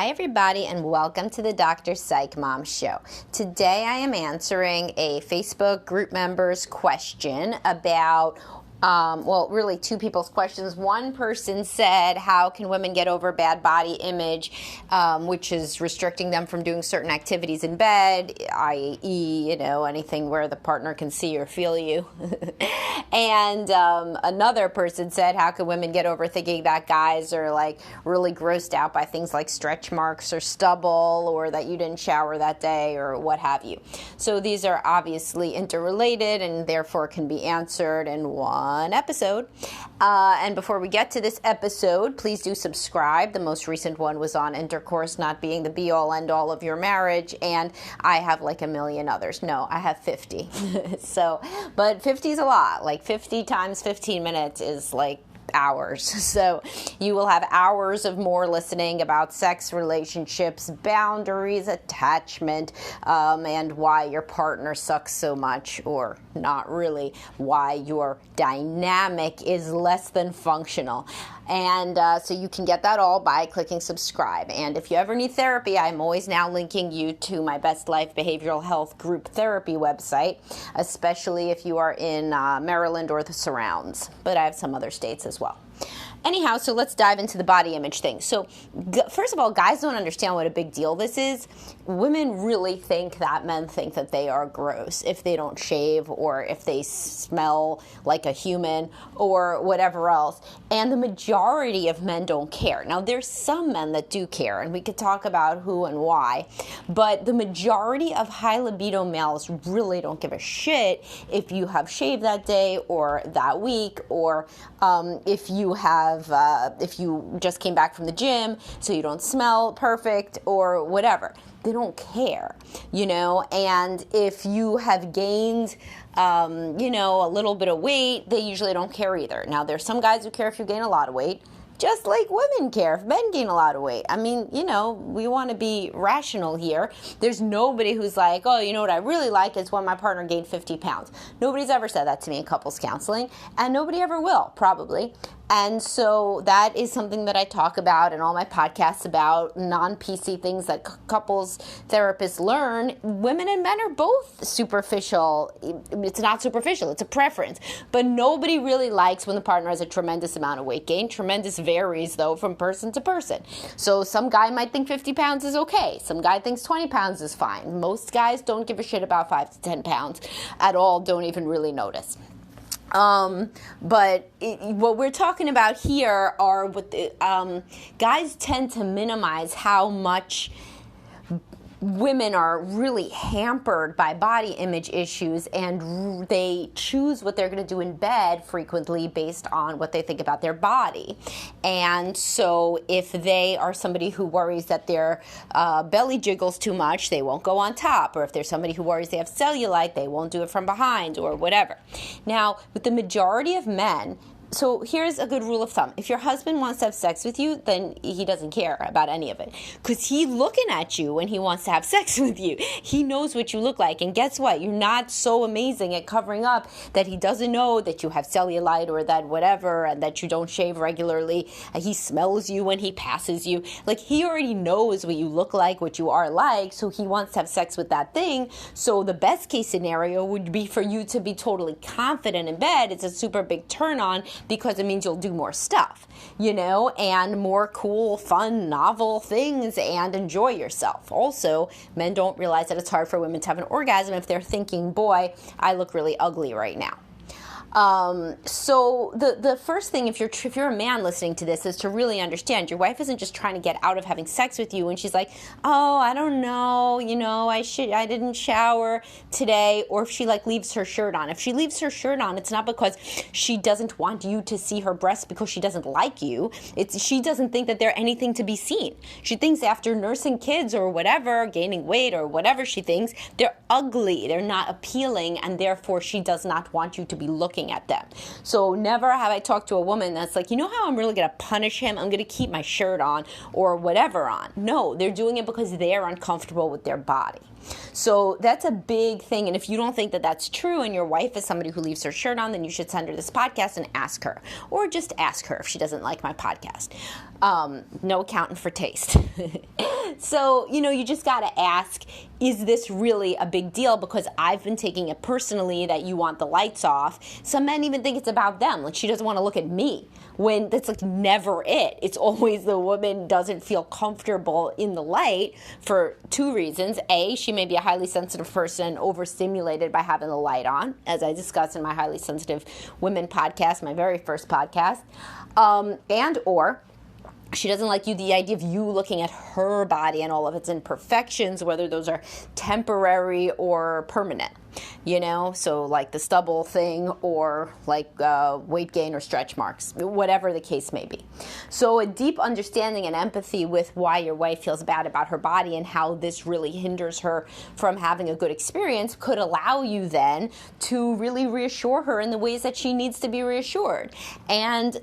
Hi, everybody, and welcome to the Dr. Psych Mom Show. Today, I am answering a Facebook group member's question about really two people's questions. One person said, how can women get over bad body image, which is restricting them from doing certain activities in bed, i.e., anything where the partner can see or feel you. And another person said, how can women get over thinking that guys are like really grossed out by things like stretch marks or stubble, or that you didn't shower that day, or what have you. So these are obviously interrelated and therefore can be answered in one episode. And before we get to this episode, please do subscribe. The most recent one was on intercourse not being the be-all, end-all of your marriage, and I have like a million others. No, I have 50. But 50 is a lot. Like 50 times 15 minutes is like hours. So you will have hours of more listening about sex, relationships, boundaries, attachment, and why your partner sucks so much, or not really, why your dynamic is less than functional. And so you can get that all by clicking subscribe. And if you ever need therapy, I'm always now linking you to my Best Life Behavioral Health Group Therapy website, especially if you are in Maryland or the surrounds. But I have some other states as well. Anyhow, so let's dive into the body image thing. So first of all, guys don't understand what a big deal this is. Women really think that men think that they are gross if they don't shave, or if they smell like a human, or whatever else. And the majority of men don't care. Now, there's some men that do care, and we could talk about who and why. But the majority of high libido males really don't give a shit if you have shaved that day or that week, or if you just came back from the gym, so you don't smell perfect, or whatever. They don't care, and if you have gained, a little bit of weight, they usually don't care either. Now, there's some guys who care if you gain a lot of weight, just like women care if men gain a lot of weight. I mean, we want to be rational here. There's nobody who's like, oh, you know what I really like is when my partner gained 50 pounds. Nobody's ever said that to me in couples counseling, and nobody ever will, probably. And so that is something that I talk about in all my podcasts about non-PC things that couples therapists learn. Women and men are both superficial. It's not superficial, it's a preference. But nobody really likes when the partner has a tremendous amount of weight gain. Tremendous varies, though, from person to person. So some guy might think 50 pounds is okay. Some guy thinks 20 pounds is fine. Most guys don't give a shit about 5 to 10 pounds at all, don't even really notice. What we're talking about here are guys tend to minimize how much women are really hampered by body image issues, and they choose what they're going to do in bed frequently based on what they think about their body. And so if they are somebody who worries that their belly jiggles too much, they won't go on top. Or if there's somebody who worries they have cellulite, they won't do it from behind, or whatever. Now, with the majority of men, so here's a good rule of thumb. If your husband wants to have sex with you, then he doesn't care about any of it. Because he's looking at you when he wants to have sex with you. He knows what you look like. And guess what? You're not so amazing at covering up that he doesn't know that you have cellulite or that whatever, and that you don't shave regularly. And he smells you when he passes you. Like, he already knows what you look like, what you are like, so he wants to have sex with that thing. So the best case scenario would be for you to be totally confident in bed. It's a super big turn on, because it means you'll do more stuff, and more cool, fun, novel things, and enjoy yourself. Also, men don't realize that it's hard for women to have an orgasm if they're thinking, boy, I look really ugly right now. So the first thing, if you're a man listening to this, is to really understand your wife isn't just trying to get out of having sex with you and she's like, oh, I don't know, I didn't shower today, or if she leaves her shirt on. If she leaves her shirt on, it's not because she doesn't want you to see her breasts because she doesn't like you. She doesn't think that they're anything to be seen. She thinks after nursing kids or whatever, gaining weight or whatever she thinks, they're ugly, they're not appealing, and therefore she does not want you to be looking at them. So never have I talked to a woman that's like, how I'm really going to punish him? I'm going to keep my shirt on or whatever on. No, they're doing it because they're uncomfortable with their body. So that's a big thing. And if you don't think that that's true and your wife is somebody who leaves her shirt on, then you should send her this podcast and ask her. Or just ask her if she doesn't like my podcast. No accountant for taste. So, you just got to ask, is this really a big deal? Because I've been taking it personally that you want the lights off. Some men even think it's about them. Like, she doesn't want to look at me, when that's like never it. It's always the woman doesn't feel comfortable in the light for two reasons. A, she may be a highly sensitive person, overstimulated by having the light on, as I discussed in my Highly Sensitive Women podcast, my very first podcast, and or she doesn't like the idea of you looking at her body and all of its imperfections, whether those are temporary or permanent. So like the stubble thing, or like weight gain or stretch marks, whatever the case may be. So a deep understanding and empathy with why your wife feels bad about her body and how this really hinders her from having a good experience could allow you then to really reassure her in the ways that she needs to be reassured. And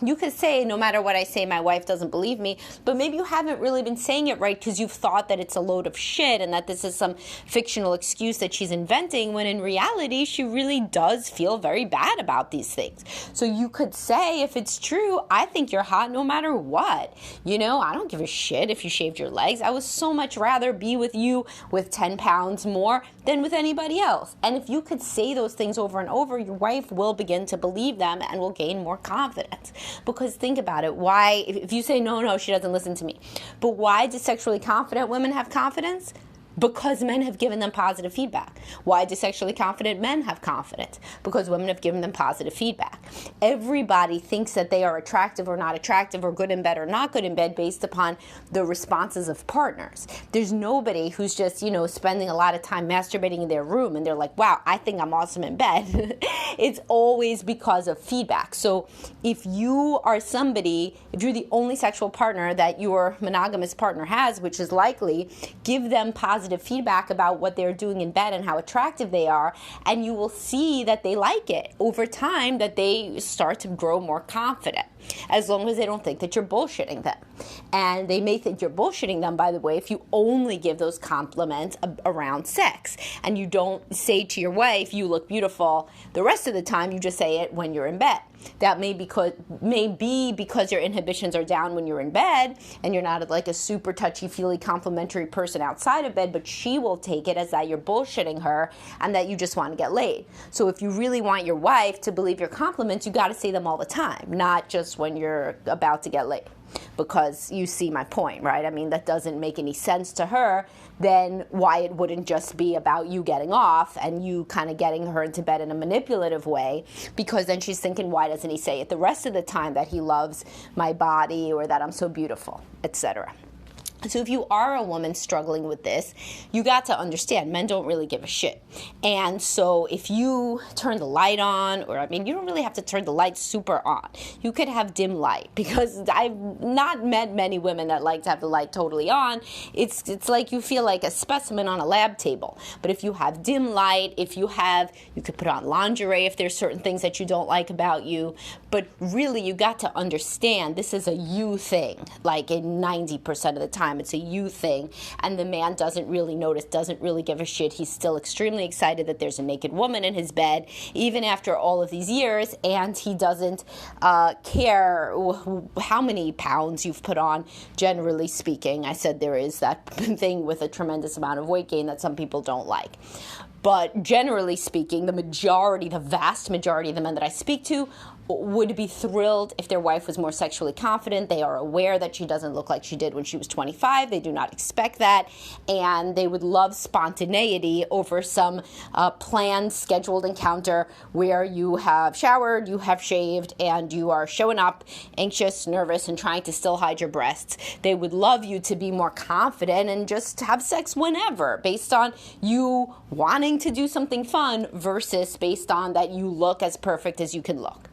you could say, no matter what I say, my wife doesn't believe me, but maybe you haven't really been saying it right because you've thought that it's a load of shit and that this is some fictional excuse that she's inventing, when in reality she really does feel very bad about these things. So you could say, if it's true, I think you're hot no matter what. I don't give a shit if you shaved your legs. I would so much rather be with you with 10 pounds more than with anybody else. And if you could say those things over and over, your wife will begin to believe them and will gain more confidence. Because think about it, why, if you say no, she doesn't listen to me. But why do sexually confident women have confidence? Because men have given them positive feedback. Why do sexually confident men have confidence? Because women have given them positive feedback. Everybody thinks that they are attractive or not attractive, or good in bed or not good in bed, based upon the responses of partners. There's nobody who's just, spending a lot of time masturbating in their room and they're like, wow, I think I'm awesome in bed. It's always because of feedback. So if you are somebody, if you're the only sexual partner that your monogamous partner has, which is likely, give them positive feedback about what they're doing in bed and how attractive they are, and you will see that they like it over time, that they start to grow more confident, as long as they don't think that you're bullshitting them. And they may think you're bullshitting them, by the way, if you only give those compliments around sex and you don't say to your wife, you look beautiful, the rest of the time. You just say it when you're in bed. That may be because your inhibitions are down when you're in bed and you're not like a super touchy-feely complimentary person outside of bed, but she will take it as that you're bullshitting her and that you just want to get laid. So if you really want your wife to believe your compliments, you got to say them all the time, not just when you're about to get laid. Because you see my point, right? I mean, that doesn't make any sense to her. Then why it wouldn't just be about you getting off and you kind of getting her into bed in a manipulative way, because then she's thinking, why doesn't he say it the rest of the time that he loves my body or that I'm so beautiful, etc. So if you are a woman struggling with this, you got to understand men don't really give a shit. And so if you turn the light on, or you don't really have to turn the light super on. You could have dim light, because I've not met many women that like to have the light totally on. It's like you feel like a specimen on a lab table. But if you have dim light, you could put on lingerie if there's certain things that you don't like about you. But really, you got to understand this is a you thing. Like in 90% of the time, it's a you thing, and the man doesn't really notice, doesn't really give a shit. He's still extremely excited that there's a naked woman in his bed, even after all of these years, and he doesn't care how many pounds you've put on, generally speaking. I said there is that thing with a tremendous amount of weight gain that some people don't like. But generally speaking, the vast majority of the men that I speak to would be thrilled if their wife was more sexually confident. They are aware that she doesn't look like she did when she was 25. They do not expect that. And they would love spontaneity over some planned, scheduled encounter where you have showered, you have shaved, and you are showing up anxious, nervous, and trying to still hide your breasts. They would love you to be more confident and just have sex whenever, based on you wanting to do something fun versus based on that you look as perfect as you can look.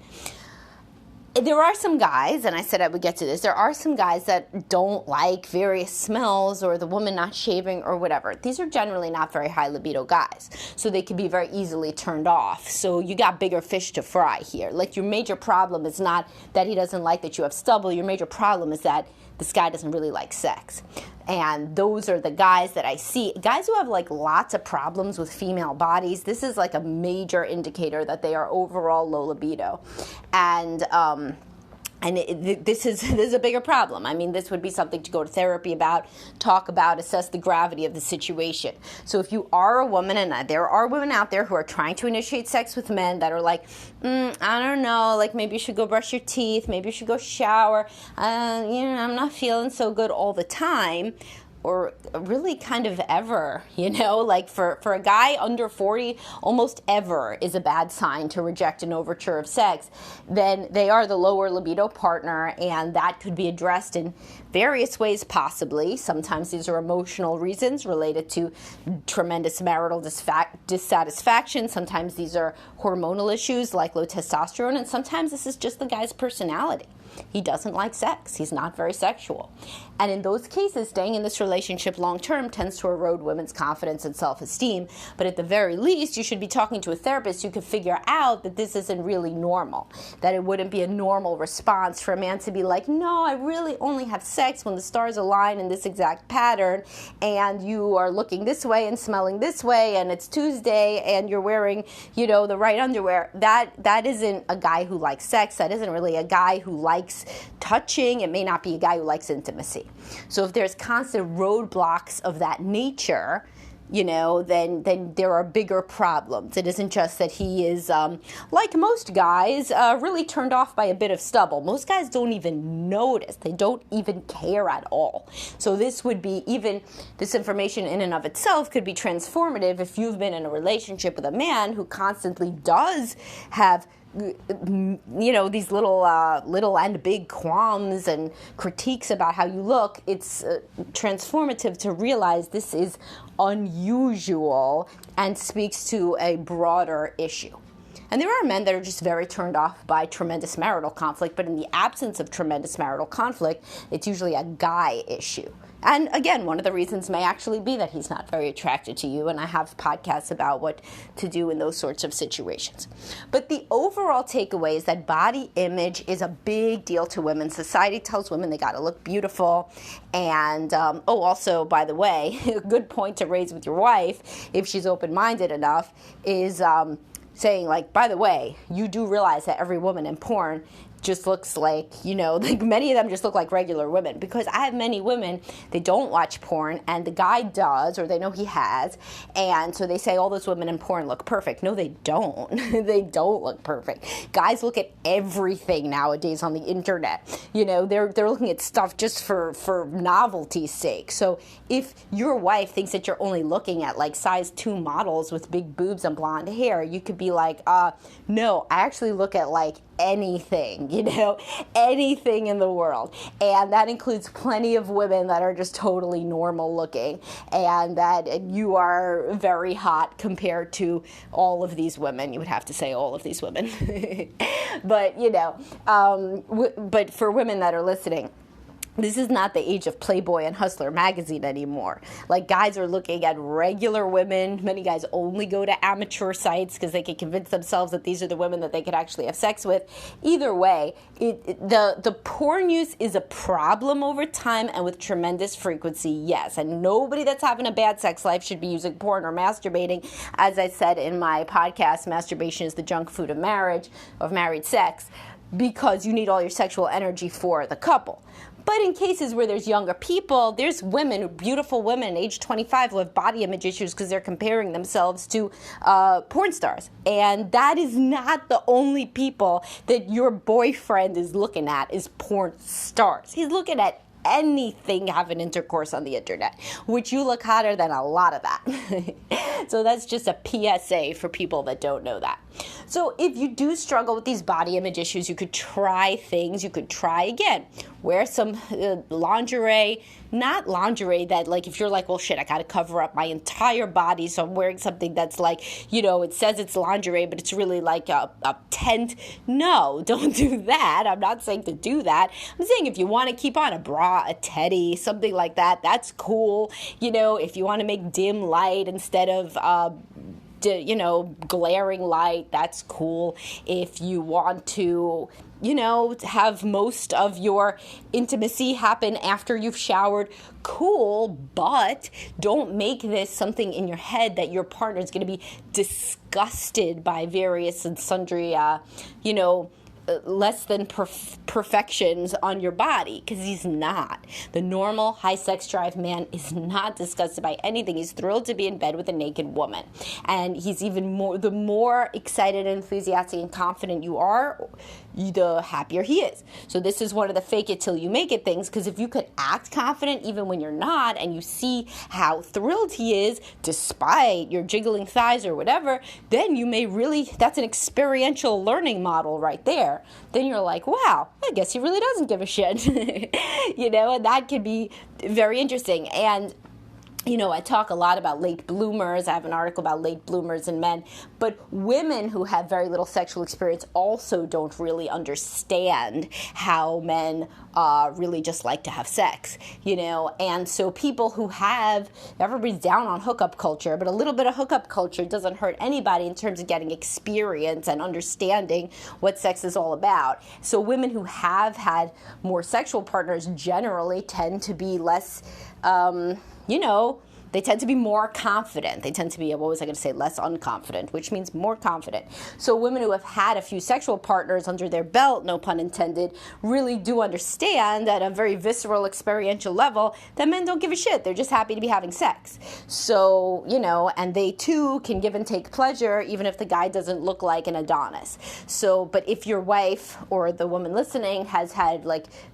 There are some guys, and I said I would get to this, there are some guys that don't like various smells or the woman not shaving or whatever. These are generally not very high libido guys, so they can be very easily turned off. So you got bigger fish to fry here. Like, your major problem is not that he doesn't like that you have stubble. Your major problem is that this guy doesn't really like sex. And those are the guys that I see. Guys who have like lots of problems with female bodies, this is like a major indicator that they are overall low libido. And this is a bigger problem. I mean, this would be something to go to therapy about, talk about, assess the gravity of the situation. So if you are a woman, and there are women out there who are trying to initiate sex with men that are like, I don't know, like maybe you should go brush your teeth, maybe you should go shower, I'm not feeling so good all the time, or really kind of ever, like for a guy under 40, almost ever is a bad sign to reject an overture of sex. Then they are the lower libido partner, and that could be addressed in various ways possibly. Sometimes these are emotional reasons related to tremendous marital dissatisfaction. Sometimes these are hormonal issues like low testosterone, and sometimes this is just the guy's personality. He doesn't like sex. He's not very sexual. And in those cases, staying in this relationship long term tends to erode women's confidence and self-esteem. But at the very least, you should be talking to a therapist who could figure out that this isn't really normal, that it wouldn't be a normal response for a man to be like, no, I really only have sex when the stars align in this exact pattern, and you are looking this way and smelling this way, and it's Tuesday, and you're wearing, the right underwear. That isn't a guy who likes sex. That isn't really a guy who likes touching. It may not be a guy who likes intimacy. So if there's constant roadblocks of that nature, then there are bigger problems. It isn't just that he is, like most guys, really turned off by a bit of stubble. Most guys don't even notice. They don't even care at all. So this information in and of itself could be transformative if you've been in a relationship with a man who constantly does have these little and big qualms and critiques about how you look. It's transformative to realize this is unusual and speaks to a broader issue. And there are men that are just very turned off by tremendous marital conflict, but in the absence of tremendous marital conflict, it's usually a guy issue. And again, one of the reasons may actually be that he's not very attracted to you, and I have podcasts about what to do in those sorts of situations. But the overall takeaway is that body image is a big deal to women. Society tells women they got to look beautiful. And, also, by the way, a good point to raise with your wife, if she's open-minded enough, is saying, like, by the way, you do realize that every woman in porn just looks like, like many of them just look like regular women, because I have many women, they don't watch porn, and the guy does, or they know he has, and so they say all those women in porn look perfect. No, they don't. They don't look perfect. Guys look at everything nowadays on the internet. They're looking at stuff just for novelty's sake. So if your wife thinks that you're only looking at like size 2 models with big boobs and blonde hair, you could be like, no, I actually look at like anything, anything in the world. And that includes plenty of women that are just totally normal looking, and that you are very hot compared to all of these women. You would have to say all of these women. But, but for women that are listening, this is not the age of Playboy and Hustler magazine anymore. Like, guys are looking at regular women. Many guys only go to amateur sites because they can convince themselves that these are the women that they could actually have sex with. Either way, the porn use is a problem over time and with tremendous frequency, yes. And nobody that's having a bad sex life should be using porn or masturbating. As I said in my podcast, masturbation is the junk food of marriage, of married sex, because you need all your sexual energy for the couple. But in cases where there's younger people, there's women, beautiful women, age 25, who have body image issues because they're comparing themselves to porn stars. And that is not the only people that your boyfriend is looking at is porn stars. He's looking at anything having intercourse on the internet, which you look hotter than a lot of that. So that's just a PSA for people that don't know that. So if you do struggle with these body image issues, you could try things. You could try again. Wear some lingerie, not lingerie that, like, if you're like, well, shit, I got to cover up my entire body, so I'm wearing something that's like, it says it's lingerie, but it's really like a tent. No, don't do that. I'm not saying to do that. I'm saying if you want to keep on a bra, a teddy, something like that, that's cool. If you want to make dim light instead of glaring light, that's cool. If you want to, have most of your intimacy happen after you've showered, cool, but don't make this something in your head that your partner is going to be disgusted by various and sundry, less than perfections on your body, because he's not. The normal high sex drive man is not disgusted by anything. He's thrilled to be in bed with a naked woman, and he's even more, the more excited and enthusiastic and confident you are, the happier he is. So this is one of the fake it till you make it things, because if you could act confident even when you're not, and you see how thrilled he is despite your jiggling thighs or whatever, then you may really, that's an experiential learning model right there. Then you're like, wow, I guess he really doesn't give a shit. And that could be very interesting. And I talk a lot about late bloomers. I have an article about late bloomers in men. But women who have very little sexual experience also don't really understand how men really just like to have sex, And so people who everybody's down on hookup culture, but a little bit of hookup culture doesn't hurt anybody in terms of getting experience and understanding what sex is all about. So women who have had more sexual partners generally tend to be less, they tend to be more confident. They tend to be, less unconfident, which means more confident. So women who have had a few sexual partners under their belt, no pun intended, really do understand at a very visceral, experiential level that men don't give a shit. They're just happy to be having sex. So, and they too can give and take pleasure even if the guy doesn't look like an Adonis. So, but if your wife or the woman listening has had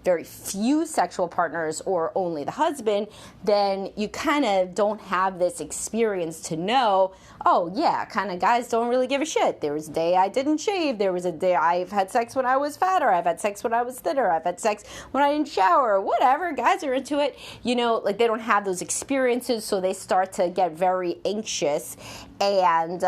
very few sexual partners or only the husband, then you kind of don't have this experience to know, oh yeah, kind of guys don't really give a shit. There was a day I didn't shave. There was a day I've had sex when I was fatter. I've had sex when I was thinner. I've had sex when I didn't shower. Whatever. Guys are into it. They don't have those experiences, so they start to get very anxious and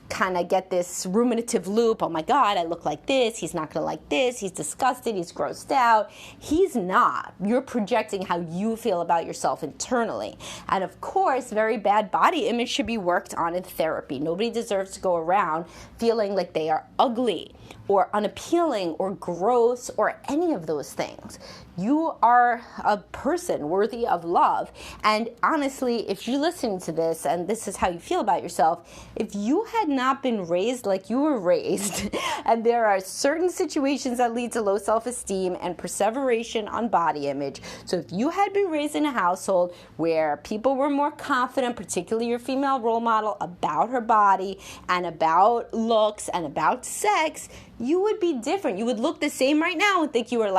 kind of get this ruminative loop. Oh my God, I look like this. He's not going to like this. He's disgusted. He's grossed out. He's not. You're projecting how you feel about yourself internally. And of course, very bad body image should be worked on in therapy. Nobody deserves to go around feeling like they are ugly or unappealing or gross or any of those things. You are a person worthy of love. And honestly, if you're listening to this and this is how you feel about yourself, if you had not been raised like you were raised, and there are certain situations that lead to low self-esteem and perseveration on body image. So if you had been raised in a household where people were more confident, particularly your female role model, about her body and about looks and about sex, you would be different. You would look the same right now and think you were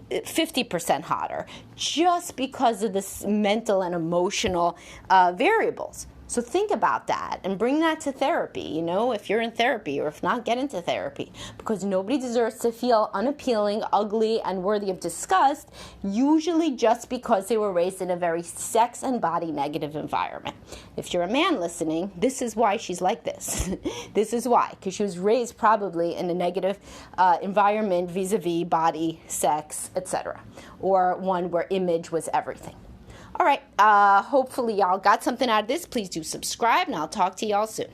50% hotter, just because of this mental and emotional variables. So think about that and bring that to therapy, if you're in therapy, or if not, get into therapy, because nobody deserves to feel unappealing, ugly, and worthy of disgust, usually just because they were raised in a very sex and body negative environment. If you're a man listening, this is why she's like this. This is why, because she was raised probably in a negative environment vis-a-vis body, sex, etc., or one where image was everything. All right, hopefully y'all got something out of this. Please do subscribe, and I'll talk to y'all soon.